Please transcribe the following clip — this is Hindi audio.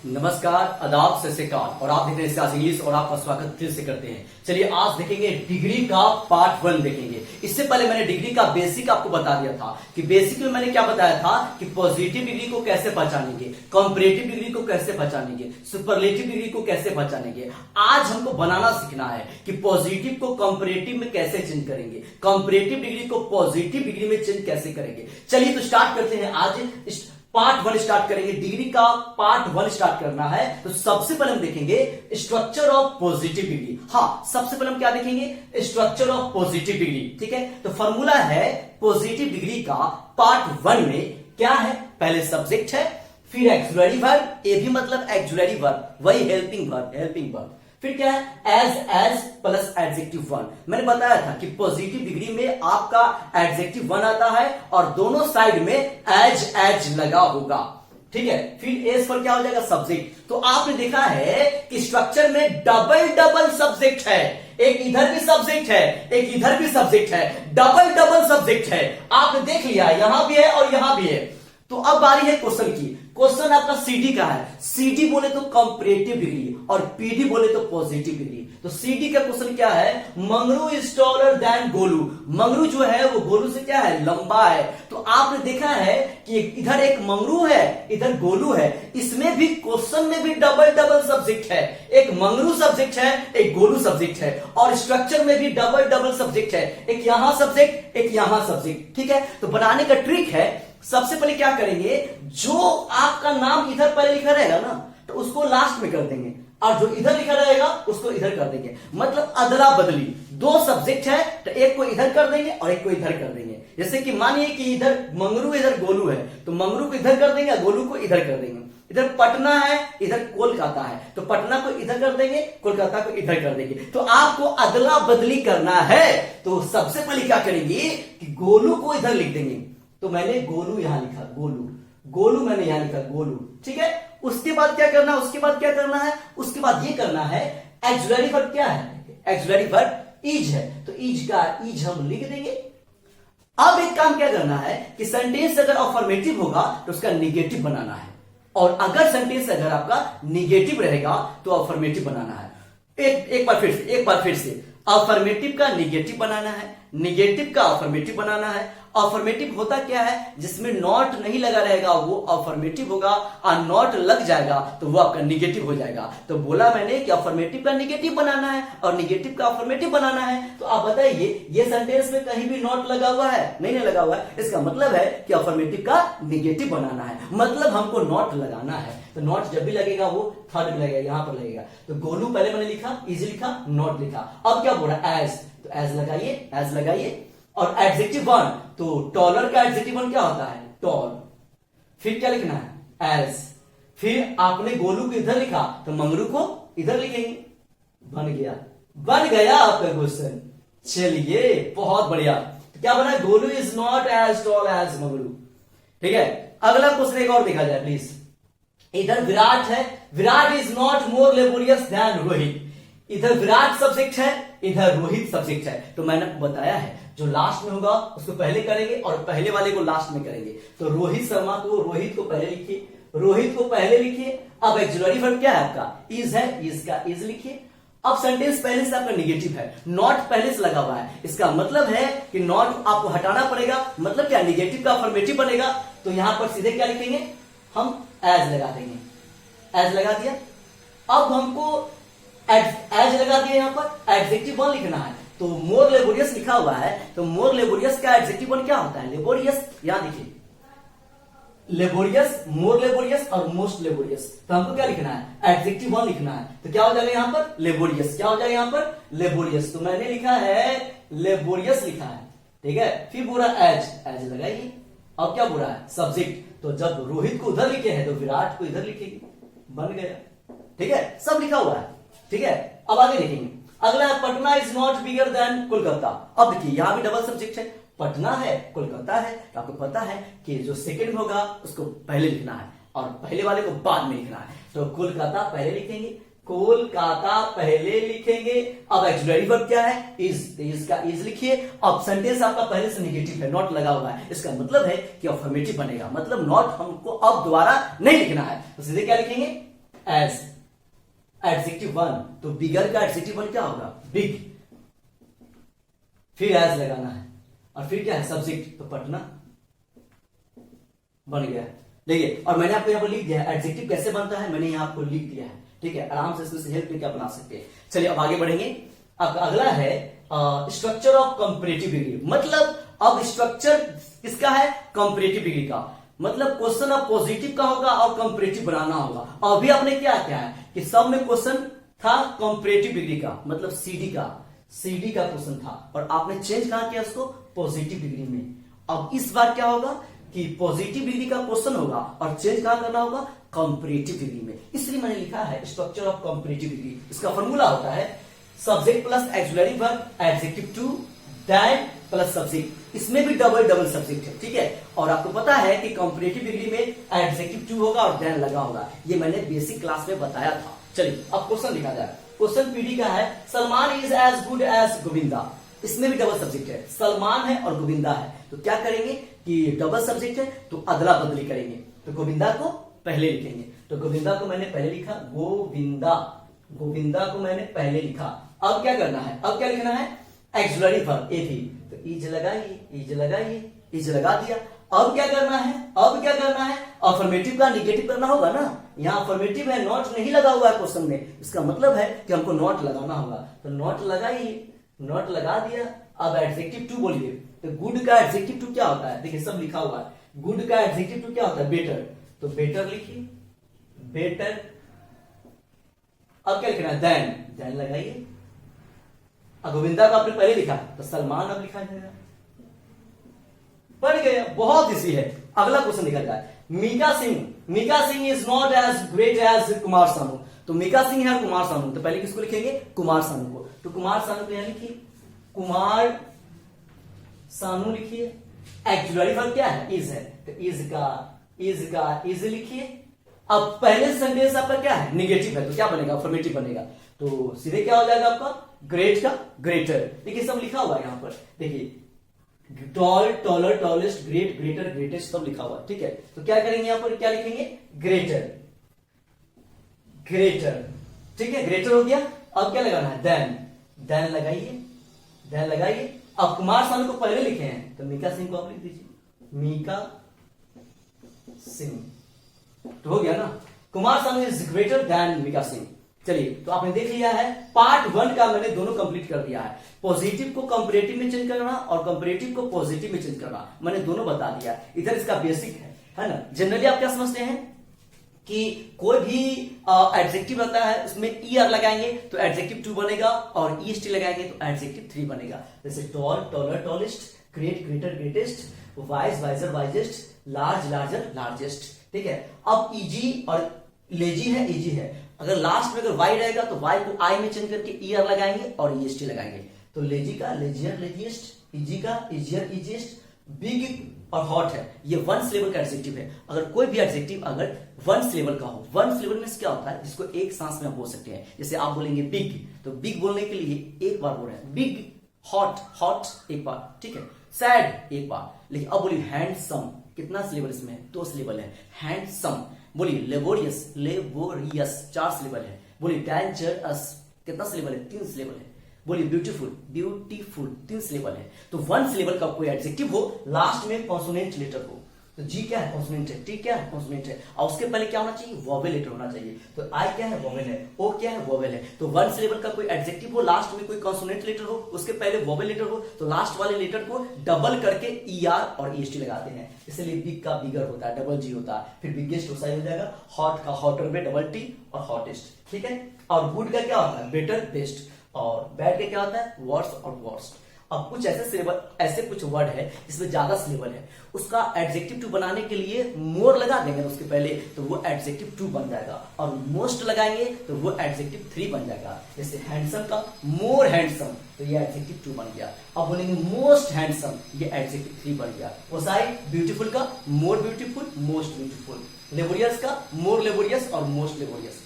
नमस्कार, आदाब, सत श्री अकाल और आप देख रहे हैं सियासी इंग्लिश और आपका स्वागत फिर से करते हैं। चलिए आज देखेंगे डिग्री का पार्ट 1 देखेंगे। इससे पहले मैंने डिग्री का बेसिक आपको बता दिया था कि बेसिक में मैंने क्या बताया था कि पॉजिटिव डिग्री को कैसे पहचानेंगे, कंपैरेटिव डिग्री को कैसे पहचानेंगे, सुपरलेटिव डिग्री को कैसे पहचानेंगे। आज हमको बनाना सीखना है कि पॉजिटिव को कंपैरेटिव में कैसे चेंज करेंगे, कंपैरेटिव डिग्री को पॉजिटिव डिग्री में चेंज कैसे करेंगे। चलिए तो स्टार्ट करते हैं। आज पार्ट 1 स्टार्ट करेंगे, डिग्री का पार्ट 1 स्टार्ट करना है। तो सबसे पहले हम देखेंगे स्ट्रक्चर ऑफ पॉजिटिव डिग्री। हाँ, सबसे पहले हम क्या देखेंगे, स्ट्रक्चर ऑफ पॉजिटिव डिग्री। ठीक है, तो फॉर्मूला है पॉजिटिव डिग्री का पार्ट 1 में क्या है, पहले सब्जेक्ट है, फिर एक्सुलरी वर्ब, ए भी मतलब एक्सुलरी वर्ब, वही हेल्पिंग वर्ब, फिर क्या है एज प्लस एडजेक्टिव 1। मैंने बताया था कि पॉजिटिव डिग्री में आपका एडजेक्टिव 1 आता है और दोनों साइड में एज लगा होगा। ठीक है, फिर एस पर क्या हो जाएगा, सब्जेक्ट। तो आपने देखा है कि स्ट्रक्चर में डबल सब्जेक्ट है, एक इधर भी सब्जेक्ट है, एक इधर भी सब्जेक्ट है, डबल सब्जेक्ट है। आपने देख लिया, यहां भी है और यहां भी है। तो अब बारी है क्वेश्चन की। क्वेश्चन आपका सीडी का है। सीडी बोले तो कंपैरेटिव डिग्री और पीडी बोले तो पॉजिटिव डिग्री। तो सीडी का क्वेश्चन क्या है, Mangru is taller than Golu. Mangru जो है वो गोलू से क्या है, लंबा है। तो आपने देखा है कि इधर एक मंगरू है, इधर गोलू है। इसमें भी क्वेश्चन में भी डबल सब्जेक्ट है, एक मंगरू सब्जेक्ट है, एक गोलू सब्जेक्ट है। और स्ट्रक्चर में भी डबल सब्जेक्ट है, एक यहां सब्जेक्ट, एक यहां सब्जेक्ट। ठीक है, तो बनाने का ट्रिक है, सबसे पहले क्या करेंगे, जो आपका नाम इधर पहले लिखा रहेगा ना तो उसको लास्ट में कर देंगे और जो इधर लिखा रहेगा उसको इधर कर देंगे। मतलब अदला बदली, दो सब्जेक्ट है तो एक को इधर कर देंगे और एक को इधर कर देंगे। जैसे कि मानिए कि इधर मंगरू इधर गोलू है तो मंगरू को इधर कर देंगे, गोलू को इधर कर देंगे। इधर पटना है, इधर कोलकाता है तो पटना को इधर कर देंगे, कोलकाता को इधर कर देंगे। तो आपको अदला बदली करना है तो सबसे पहले क्या करेंगे कि गोलू को इधर लिख देंगे। तो मैंने गोलू यहां लिखा, गोलू मैंने यहां लिखा, गोलू। ठीक है, उसके बाद क्या करना है, उसके बाद ये करना है एक्सुलरी वर्ब क्या है, एक्सुलरी वर्ब इज है तो इज का इज हम लिख देंगे। अब एक काम क्या करना है कि सेंटेंस अगर अफर्मेटिव होगा तो उसका निगेटिव बनाना है और अगर सेंटेंस अगर आपका निगेटिव रहेगा तो अफर्मेटिव बनाना है। एक बार फिर से अफर्मेटिव का निगेटिव बनाना है, निगेटिव का अफर्मेटिव बनाना है। अफर्मेटिव होता क्या है, जिसमें नॉट नहीं लगा रहेगा वो अफर्मेटिव होगा और नॉट लग जाएगा तो वो आपका निगेटिव हो जाएगा। तो बोला मैंने कि अफर्मेटिव का निगेटिव बनाना है और निगेटिव का अफर्मेटिव बनाना है। तो आप बताइए ये सेंटेंस में कहीं भी नॉट लगा हुआ है, नहीं लगा हुआ है, इसका मतलब है कि अफर्मेटिव का निगेटिव बनाना है, मतलब हमको नॉट लगाना है। तो नॉट जब भी लगेगा वो थर्ड में लगेगा, यहां पर लगेगा। तो गोलू पहले मैंने लिखा, इज लिखा, नॉट लिखा। अब क्या बोल रहा है, एज, तो एज लगाइए और एडजेक्टिव 1 तो टॉलर का एडजेक्टिव 1 क्या होता है, टॉल। फिर क्या लिखना है, एज। फिर आपने गोलू को इधर लिखा तो मंगरू को इधर लिखेंगे। बन गया आपका क्वेश्चन। चलिए बहुत बढ़िया। तो क्या बना, Golu is not as tall as Mangru. ठीक है, अगला क्वेश्चन एक और देखा जाए प्लीज। इधर विराट है, Virat is not more laborious than Rohit. इधर विराट सब्जेक्ट है, इधर रोहित सब्जेक्ट है। तो मैंने बताया है जो लास्ट में होगा उसको पहले करेंगे और पहले वाले को लास्ट में करेंगे। तो रोहित शर्मा को, रोहित को पहले लिखिए, रोहित को पहले लिखिए। अब एक्सुलरी वर्ब क्या है आपका, इज है, इज का इज लिखिए। अब सेंटेंस पहले से आपका निगेटिव है, नॉट पहले से लगा हुआ है, इसका मतलब है कि नॉट आपको हटाना पड़ेगा, मतलब क्या निगेटिव का अफर्मेटिव बनेगा। तो यहां पर सीधे क्या लिखेंगे, हम एज लगा देंगे, एज लगा दिया। अब हमको एज लगा दिया, यहां पर एडजेक्टिव 1 लिखना है। तो मोर लेबोरियस लिखा हुआ है तो मोर लेबोरियस का एडजेक्टिव 1 क्या होता है, लेबोरियस। यहां देखिए लेबोरियस, मोर लेबोरियस और मोस्ट लेबोरियस। तो हमको क्या लिखना है, एडजेक्टिव 1 लिखना है। तो क्या हो जाएगा यहां पर, लेबोरियस। क्या हो जाएगा यहां पर, लेबोरियस। तो मैंने लिखा है लेबोरियस लिखा है। ठीक है, फिर पूरा एज लगाइए। अब क्या बोला है, सब्जेक्ट। तो जब रोहित को उधर लिखे हैं तो विराट को इधर लिखेंगे, बन गया। ठीक है, सब लिखा हुआ है। ठीक है, अब आगे देखेंगे। अगला है Patna is not bigger than Kolkata. अब देखिए यहां भी डबल सब्जेक्ट है, पटना है, कोलकाता है। तो आपको पता है कि जो सेकंड होगा उसको पहले लिखना है और पहले वाले को बाद में लिखना है। तो कोलकाता पहले लिखेंगे, कोलकाता पहले लिखेंगे। अब एक्सुलरी वर्ब क्या है, इज का इज लिखिए। अब सेंटेंस आपका पहले से नेगेटिव है, नॉट लगा हुआ है, इसका मतलब है कि अफर्मेटिव बनेगा, मतलब नॉट हमको अब दोबारा नहीं लिखना है। तो सीधे क्या लिखेंगे, एज एडजेक्टिव वन, तो बिगर का एडजेक्टिव वन क्या होगा? बिग। फिर एज लगाना है और फिर क्या है? सब्जेक्ट, तो पटना बन गया। देखिए, और मैंने आपको यहाँ पर लिख दिया है एडजेक्टिव कैसे बनता है, मैंने यहाँ आपको लिख दिया है, ठीक है, आराम से इसमें से हेल्प लेकर बना सकते हैं। चलिए अब आगे बढ़ेंगे। अब अगला है स्ट्रक्चर ऑफ कंपैरेटिव डिग्री। मतलब अब स्ट्रक्चर किसका है? कंपैरेटिव डिग्री का। मतलब क्वेश्चन अब पॉजिटिव का होगा और कंपैरेटिव बनाना होगा। अभी आपने क्या क्या है कि सब में क्वेश्चन था कंपैरेटिव डिग्री का, मतलब सीडी का क्वेश्चन था, और आपने चेंज कहा किया उसको पॉजिटिव डिग्री में। अब इस बार क्या होगा कि पॉजिटिव डिग्री का क्वेश्चन होगा और चेंज कहां करना होगा? कंपैरेटिव डिग्री में। इसलिए मैंने लिखा है स्ट्रक्चर ऑफ कंपैरेटिव डिग्री। इसका फॉर्मूला होता है subject plus auxiliary verb, adjective two, that plus subject. इसमें भी डबल सब्जेक्ट है, ठीक है। और आपको पता है कि कंपैरेटिव डिग्री में एडजेक्टिव टू होगा और देन लगा होगा, ये मैंने बेसिक क्लास में बताया था। चलिए अब क्वेश्चन लिखा जाए। क्वेश्चन पीडी का है Salman is as good as Govinda. इसमें भी डबल सब्जेक्ट है, सलमान है और गोविंदा है। तो क्या करेंगे कि डबल सब्जेक्ट है तो अदला बदली करेंगे, तो गोविंदा को पहले लिखेंगे। तो गोविंदा को मैंने पहले लिखा, गोविंदा को मैंने पहले लिखा। अब क्या करना है? अब क्या लिखना है? एक्सुलरी वर्ब ए थी, तो इज लगा दिया। अब क्या करना है? अफर्मेटिव का निगेटिव करना होगा ना। यहाँ अफर्मेटिव है, नॉट नहीं लगा हुआ है क्वेश्चन में, इसका मतलब है कि हमको नॉट लगाना होगा। तो नॉट लगा दिया। अब एडजेक्टिव टू बोलिए, तो गुड का एडजेक्टिव टू क्या होता है? देखिए सब लिखा हुआ है। गुड का एडजेक्टिव टू क्या होता है? बेटर। तो बेटर लिखिए, बेटर। अब क्या लिखना है? देन लगाइए। अब गोविंदा को आपने पहले लिखा तो सलमान अब लिखा जाएगा, पढ़ गया, बहुत इजी है। अगला क्वेश्चन लिखा जाए। Mika Singh is not as great as Kumar Sanu. तो मीका सिंह है कुमार सानू, तो पहले किसको लिखेंगे? कुमार सानू को। तो कुमार सानू को यहां लिखिए, कुमार सानू लिखिए। एक्चुअली वर्ब क्या है? इज है, तो इज लिखिए। अब पहले सेंटेंस आपका क्या है? निगेटिव है, तो क्या बनेगा? अफर्मेटिव बनेगा। तो सीधे क्या हो जाएगा आपका? ग्रेट का ग्रेटर। देखिए सब लिखा हुआ है यहाँ पर, देखिए tall, taller, tallest, great, greater, greatest सब लिखा हुआ है, ठीक है। तो क्या करेंगे यहाँ पर? क्या लिखेंगे? ग्रेटर, ठीक है, ग्रेटर हो गया। अब क्या लगाना है? देन लगाइए। अब कुमार सानू को पहले लिखे हैं, तो मीका सिंह को आप लिख दीजिए, मीका सिंह। तो हो गया ना, Kumar Sanu is greater than Mika Singh. चलिए, तो आपने देख लिया है पार्ट 1 का मैंने दोनों कंप्लीट कर दिया है। पॉजिटिव को कंपैरेटिव में चेंज करना और कंपैरेटिव को पॉजिटिव में चेंज करना मैंने दोनों बता दिया। इधर इसका बेसिक है ना। जनरली आप क्या समझते हैं कि कोई भी एडजेक्टिव रहता है उसमें ईआर लगाएंगे तो एडजेक्टिव 2 बनेगा, और ईएसटी लगाएंगे तो एडजेक्टिव 3 बनेगा। जैसे tall, taller, tallest, great, greater, greatest, wise, wiser, wisest, large, larger, largest, ठीक है। अब इजी और लेजी है, इजी है। अगर लास्ट में अगर वाई रहेगा तो वाई को आई में चेंज करके ईआर लगाएंगे और ईएसटी लगाएंगे। तो लेजी का लेजियर, लेजिएस्ट, इजी का इजियर, इजिएस्ट, बिग और हॉट है, ये 1 सिलेबल का एडजेक्टिव है। अगर कोई भी एडजेक्टिव अगर 1 सिलेबल का हो, 1 सिलेबल में क्या होता है? जिसको एक सांस में आप बोल सकते हैं। जैसे आप बोलेंगे बिग, तो बिग बोलने के लिए एक बार बोल रहे हैं बिग, हॉट एक बार, ठीक है, सैड एक बार। लेकिन अब बोलिए हैंडसम, कितना सिलेबल इसमें है? 2 सिलेबल है। हैंडसम बोलिए, लेबोरियस 4 सिलेबल है। बोलिए डेंजरस, कितना सिलेबल है? 3 सिलेबल है। बोलिए ब्यूटीफुल 3 सिलेबल है। तो 1 सिलेबल का कोई एडजेक्टिव हो, लास्ट में कॉन्सोनेंट लेटर हो। तो जी क्या है? कॉन्सोनेंट है। टी क्या है? कॉन्सोनेंट है। और उसके पहले क्या होना चाहिए? वोवेल लेटर होना चाहिए। तो आई क्या है? वोवेल है। ओ क्या है? वोवेल है। तो 1 सिलेबल का कोई एडजेक्टिव हो, लास्ट में कोई कॉन्सोनेंट लेटर हो, उसके पहले वोवेल लेटर हो, तो लास्ट वाले लेटर को डबल करके ईआर और ईएसटी लगाते हैं। इसलिए बिग का बिगर होता है, डबल जी होता है। फिर बिगेस्ट हो जाएगा, हॉट का हॉटर में डबल टी और हॉटेस्ट, ठीक है। और गुड का क्या होता है? Better, best. और बैड का क्या होता है? वर्स और वर्स्ट। अब कुछ ऐसे सिलेबल, ऐसे कुछ वर्ड है जिसमें ज्यादा सिलेबल है, उसका एडजेक्टिव 2 बनाने के लिए मोर लगा देंगे उसके पहले, तो वो एडजेक्टिव 2 बन जाएगा। और मोस्ट लगाएंगे तो वो एडजेक्टिव 3 बन जाएगा। जैसे हैंडसम का मोर हैंडसम, तो ये एडजेक्टिव 2 बन गया। अब बोलेंगे मोस्ट हैंडसम, ये एडजेक्टिव 3 बन गया। ओसाई ब्यूटीफुल का more beautiful, most beautiful. Laborious का मोर लेबोरियस और मोस्ट लेबोरियस।